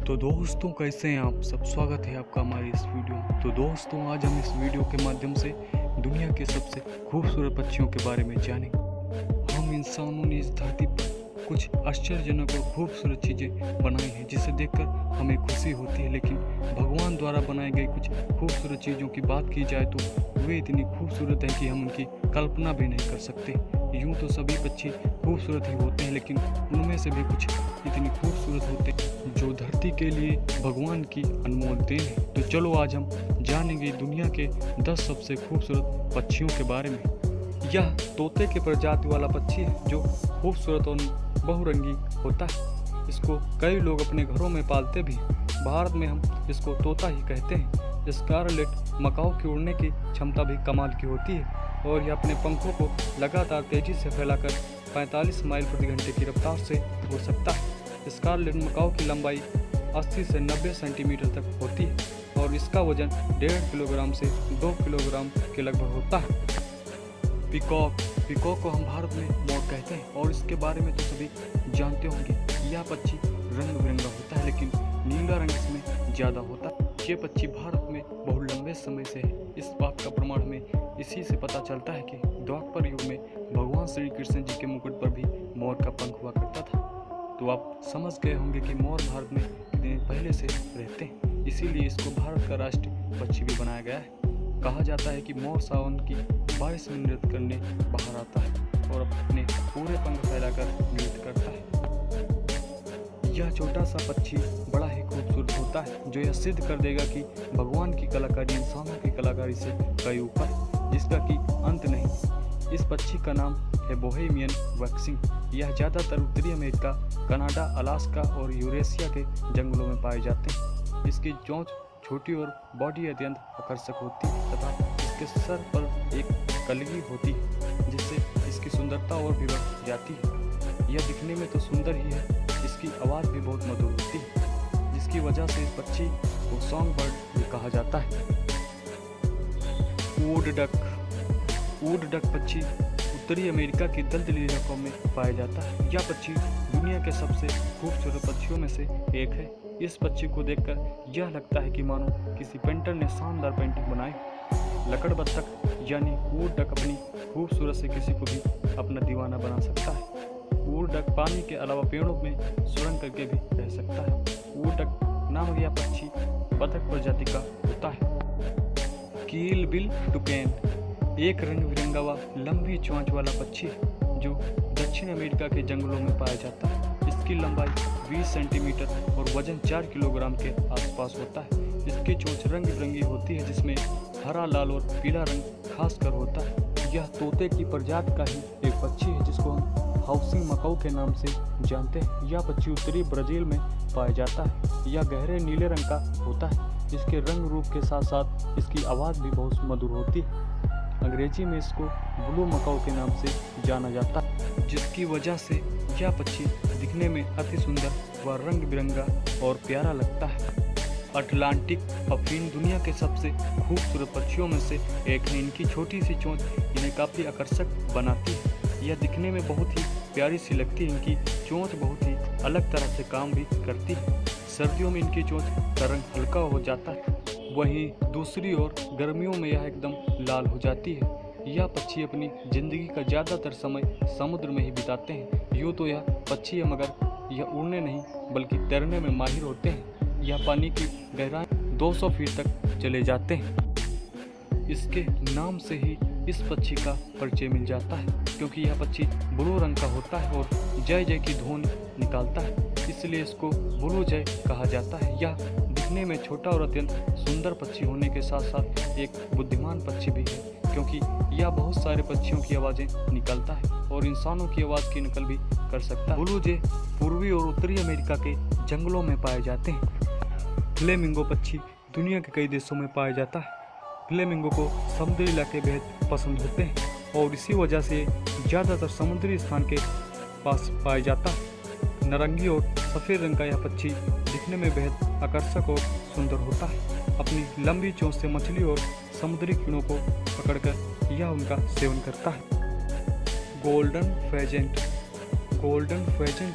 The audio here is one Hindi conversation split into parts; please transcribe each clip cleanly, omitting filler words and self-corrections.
तो दोस्तों कैसे हैं आप सब। स्वागत है आपका हमारी इस वीडियो में। तो दोस्तों आज हम इस वीडियो के माध्यम से दुनिया के सबसे खूबसूरत पक्षियों के बारे में जानेंगे। हम इंसानों ने इस धरती पर कुछ आश्चर्यजनक और खूबसूरत चीज़ें बनाई हैं जिसे देखकर हमें खुशी होती है, लेकिन भगवान द्वारा बनाई गई कुछ खूबसूरत चीज़ों की बात की जाए तो वे इतनी खूबसूरत हैं कि हम उनकी कल्पना भी नहीं कर सकते। यूँ तो सभी पक्षी खूबसूरत ही होते हैं, लेकिन उनमें से भी कुछ इतनी खूबसूरत होते हैं जो धरती के लिए भगवान की अनमोल देन है। तो चलो आज हम जानेंगे दुनिया के 10 सबसे खूबसूरत पक्षियों के बारे में। यह तोते के प्रजाति वाला पक्षी है जो खूबसूरत और बहुरंगी होता है। इसको कई लोग अपने घरों में पालते भी। भारत में हम इसको तोता ही कहते हैं। स्कारलेट मकाओ की उड़ने की क्षमता भी कमाल की होती है और यह अपने पंखों को लगातार तेजी से फैलाकर 45 माइल प्रति घंटे की रफ्तार से उड़ सकता है। स्कारलेट मकाओ की लंबाई 80 से 90 सेंटीमीटर तक होती है और इसका वजन 1.5 किलोग्राम से 2 किलोग्राम के लगभग होता है। पीकॉक को हम भारत में मोर कहते हैं और इसके बारे में तो सभी जानते होंगे। यह पक्षी रंग बिरंगा होता है, लेकिन नीला रंग इसमें ज़्यादा होता है। ये पक्षी भारत में बहुत लंबे समय से है। इस बात का प्रमाण हमें इसी से पता चलता है कि द्वापर युग में भगवान श्री कृष्ण जी के मुकुट पर भी मोर का पंख हुआ करता था। तो आप समझ गए होंगे कि मोर भारत में कितने पहले से रहते हैं, इसीलिए इसको भारत का राष्ट्रीय पक्षी भी बनाया गया है। कहा जाता है कि मोर सावन की बारिश में नृत्य करने बाहर आता है और अपने पूरे पंख फैलाकर नृत्य करता है। यह छोटा सा पक्षी बड़ा ही खूबसूरत होता है, जो यह सिद्ध कर देगा कि भगवान की कलाकारी इंसानों की कलाकारी से कई ऊपर है, जिसका कि अंत नहीं। इस पक्षी का नाम है बोहेमियन वैक्सिंग। यह ज़्यादातर उत्तरी अमेरिका, कनाडा, अलास्का और यूरेशिया के जंगलों में पाए जाते हैं। इसकी चोंच छोटी और बॉडी अत्यंत आकर्षक होती है तथा इसके सर पर एक कलगी होती है जिससे इसकी सुंदरता और भी बढ़ जाती है। यह दिखने में तो सुंदर ही है, इसकी आवाज़ भी बहुत मधुर होती है, जिसकी वजह से इस पक्षी को सॉन्ग बर्ड भी कहा जाता है। वुड डक पक्षी उत्तरी अमेरिका के दलदली इलाकों में पाया जाता है। यह पक्षी दुनिया के सबसे खूबसूरत पक्षियों में से एक है। इस पक्षी को देखकर यह लगता है कि मानो किसी पेंटर ने शानदार पेंटिंग बनाई। लकड़ बत्तख यानी वुड डक अपनी खूबसूरत से किसी को भी अपना दीवाना बना सकता है। वुड डक पानी के अलावा पेड़ों में सुरंग करके भी रह सकता है। वुड डक नामक यह पक्षी बतख प्रजाति का होता है। कील बिल टुकेन एक रंग बिरंगा व लंबी चोंच वाला पक्षी जो दक्षिण अमेरिका के जंगलों में पाया जाता है। इसकी लंबाई 20 सेंटीमीटर और वजन 4 किलोग्राम के आसपास होता है। इसकी चोंच रंग बिरंगी होती है, जिसमें हरा, लाल और पीला रंग खासकर होता है। यह तोते की प्रजाति का ही एक पक्षी है जिसको हम हाउसिंग मकाऊ के नाम से जानते हैं। यह पक्षी उत्तरी ब्राजील में पाया जाता है। यह गहरे नीले रंग का होता है। इसके रंग रूप के साथ साथ इसकी आवाज़ भी बहुत मधुर होती है। अंग्रेजी में इसको ब्लू मकाऊ के नाम से जाना जाता है, जिसकी वजह से यह पक्षी दिखने में अति सुंदर व रंग बिरंगा और प्यारा लगता है। अटलांटिक अफीन दुनिया के सबसे खूबसूरत पक्षियों में से एक है। इनकी छोटी सी चोंच इन्हें काफ़ी आकर्षक बनाती है। यह दिखने में बहुत ही प्यारी सी लगती है। इनकी चोंच बहुत ही अलग तरह से काम भी करती है। सर्दियों में इनकी चोंच का रंग हल्का हो जाता है, वहीं दूसरी ओर गर्मियों में यह एकदम लाल हो जाती है। यह पक्षी अपनी ज़िंदगी का ज़्यादातर समय समुद्र में ही बिताते हैं। यूँ तो यह पक्षी है, मगर यह उड़ने नहीं बल्कि तैरने में माहिर होते हैं। यह पानी की गहराई 200 फीट तक चले जाते हैं। इसके नाम से ही इस पक्षी का परिचय मिल जाता है, क्योंकि यह पक्षी ब्लू रंग का होता है और जय जय की धुन निकालता है, इसलिए इसको ब्लू जय कहा जाता है। यह दिखने में छोटा और अत्यंत सुंदर पक्षी होने के साथ साथ एक बुद्धिमान पक्षी भी है, क्योंकि यह बहुत सारे पक्षियों की आवाज़ें निकालता है और इंसानों की आवाज़ की नकल भी कर सकता है। ब्लू जय पूर्वी और उत्तरी अमेरिका के जंगलों में पाए जाते हैं। फ्लेमिंगो पक्षी दुनिया के कई देशों में पाया जाता है। फ्लेमिंगो को समुद्री इलाके बेहद पसंद होते हैं और इसी वजह से ज़्यादातर समुद्री स्थान के पास पाया जाता है। नारंगी और सफ़ेद रंग का यह पक्षी दिखने में बेहद आकर्षक और सुंदर होता है। अपनी लंबी चोंच से मछली और समुद्री कीड़ों को पकड़कर यह उनका सेवन करता है। गोल्डन फेजेंट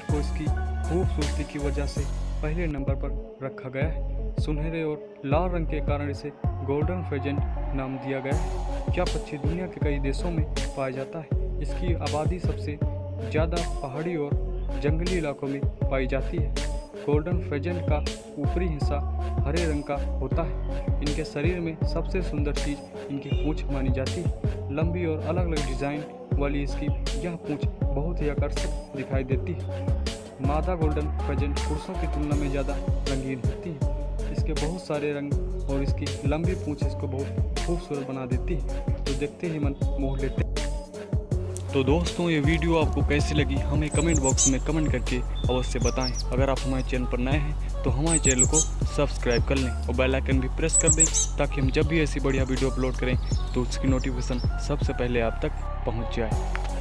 को इसकी खूबसूरती की वजह से पहले नंबर पर रखा गया है। सुनहरे और लाल रंग के कारण इसे गोल्डन फेजेंट नाम दिया गया है। यह पक्षी दुनिया के कई देशों में पाया जाता है। इसकी आबादी सबसे ज़्यादा पहाड़ी और जंगली इलाकों में पाई जाती है। गोल्डन फेजेंट का ऊपरी हिस्सा हरे रंग का होता है। इनके शरीर में सबसे सुंदर चीज़ इनकी पूंछ मानी जाती है। लंबी और अलग अलग डिज़ाइन वाली इसकी यह पूंछ बहुत ही आकर्षक दिखाई देती है। मादा गोल्डन फेजेंट पुरुषों की तुलना में ज़्यादा रंगीन होती है। इसके बहुत सारे रंग और इसकी लंबी पूंछ इसको बहुत खूबसूरत बना देती है, तो देखते ही मन मोह लेते। तो दोस्तों, ये वीडियो आपको कैसी लगी हमें कमेंट बॉक्स में कमेंट करके अवश्य बताएं। अगर आप हमारे चैनल पर नए हैं तो हमारे चैनल को सब्सक्राइब कर लें और बेल आइकन भी प्रेस कर दें, ताकि हम जब भी ऐसी बढ़िया वीडियो अपलोड करें तो उसकी नोटिफिकेशन सबसे पहले आप तक पहुंच जाए।